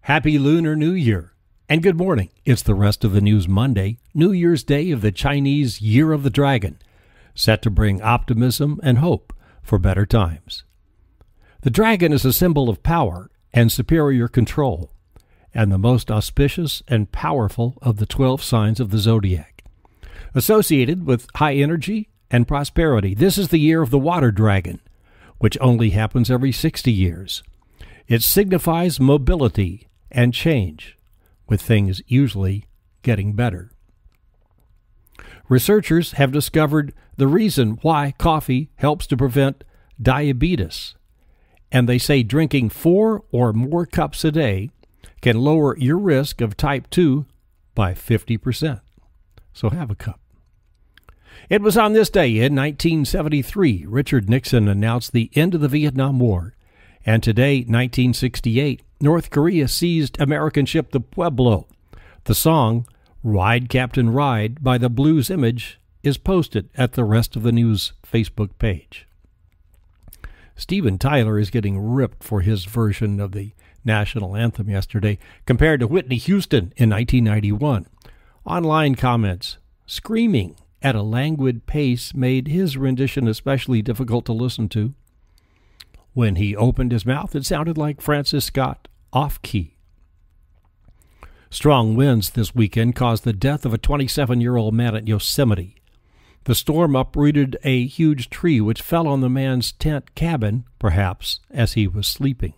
Happy Lunar New Year, and good morning. It's the rest of the news Monday, New Year's Day of the Chinese Year of the Dragon, set to bring optimism and hope for better times. The dragon is a symbol of power and superior control, and the most auspicious and powerful of the 12 signs of the zodiac. Associated with high energy and prosperity, this is the year of the water dragon, which only happens every 60 years. It signifies mobility and change, with things usually getting better. Researchers have discovered the reason why coffee helps to prevent diabetes, and they say drinking 4 or more cups a day can lower your risk of type 2 by 50%. So have a cup. It was on this day in 1973, Richard Nixon announced the end of the Vietnam War, and today, 1968, North Korea seized American ship the Pueblo. The song, Ride Captain Ride, by the Blues Image, is posted at the Rest of the News Facebook page. Steven Tyler is getting ripped for his version of the national anthem yesterday, compared to Whitney Houston in 1991. Online comments, screaming at a languid pace, made his rendition especially difficult to listen to. When he opened his mouth, it sounded like Francis Scott off-key. Strong winds this weekend caused the death of a 27-year-old man at Yosemite. The storm uprooted a huge tree which fell on the man's tent cabin, perhaps as he was sleeping.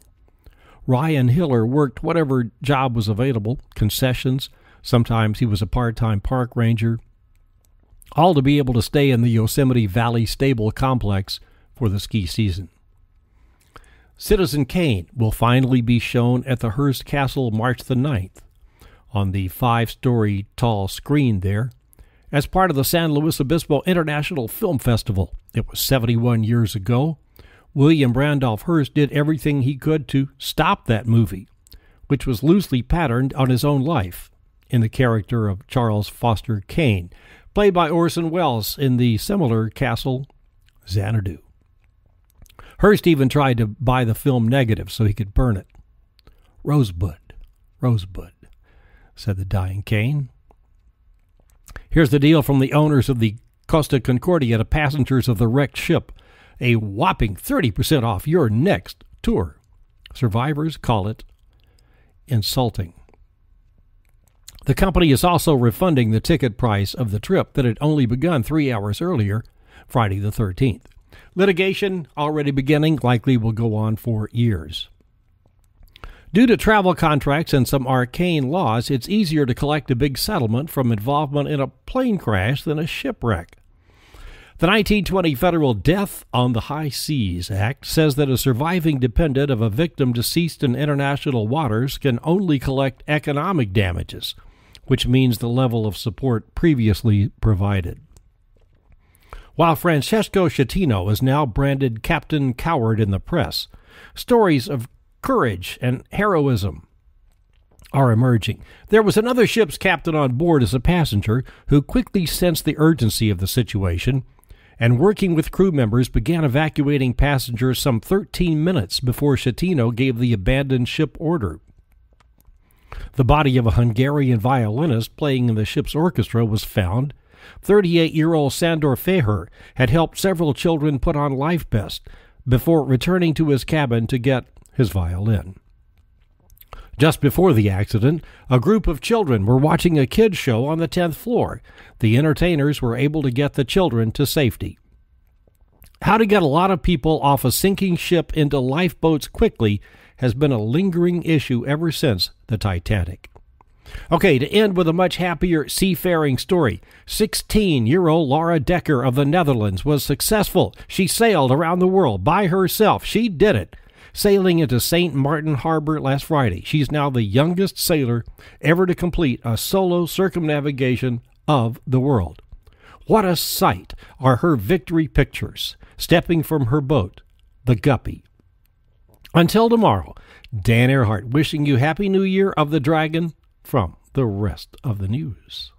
Ryan Hiller worked whatever job was available, concessions, sometimes he was a part-time park ranger, all to be able to stay in the Yosemite Valley Stable Complex for the ski season. Citizen Kane will finally be shown at the Hearst Castle March the 9th on the 5-story tall screen there as part of the San Luis Obispo International Film Festival. It was 71 years ago. William Randolph Hearst did everything he could to stop that movie, which was loosely patterned on his own life in the character of Charles Foster Kane, played by Orson Welles in the similar Castle Xanadu. Hearst even tried to buy the film negative so he could burn it. Rosebud, Rosebud, said the dying Kane. Here's the deal from the owners of the Costa Concordia to passengers of the wrecked ship. A whopping 30% off your next tour. Survivors call it insulting. The company is also refunding the ticket price of the trip that had only begun 3 hours earlier, Friday the 13th. Litigation, already beginning, likely will go on for years. Due to travel contracts and some arcane laws, it's easier to collect a big settlement from involvement in a plane crash than a shipwreck. The 1920 Federal Death on the High Seas Act says that a surviving dependent of a victim deceased in international waters can only collect economic damages, which means the level of support previously provided. While Francesco Schettino is now branded Captain Coward in the press, stories of courage and heroism are emerging. There was another ship's captain on board as a passenger who quickly sensed the urgency of the situation and, working with crew members, began evacuating passengers some 13 minutes before Schettino gave the abandoned ship order. The body of a Hungarian violinist playing in the ship's orchestra was found. 38-year-old Sandor Feher had helped several children put on life vests before returning to his cabin to get his violin. Just before the accident, a group of children were watching a kids' show on the 10th floor. The entertainers were able to get the children to safety. How to get a lot of people off a sinking ship into lifeboats quickly has been a lingering issue ever since the Titanic. Okay, to end with a much happier seafaring story, 16-year-old Laura Dekker of the Netherlands was successful. She sailed around the world by herself. She did it, sailing into St. Martin Harbor last Friday. She's now the youngest sailor ever to complete a solo circumnavigation of the world. What a sight are her victory pictures, stepping from her boat, the Guppy. Until tomorrow, Dan Earhart wishing you Happy New Year of the Dragon from the Rest of the News.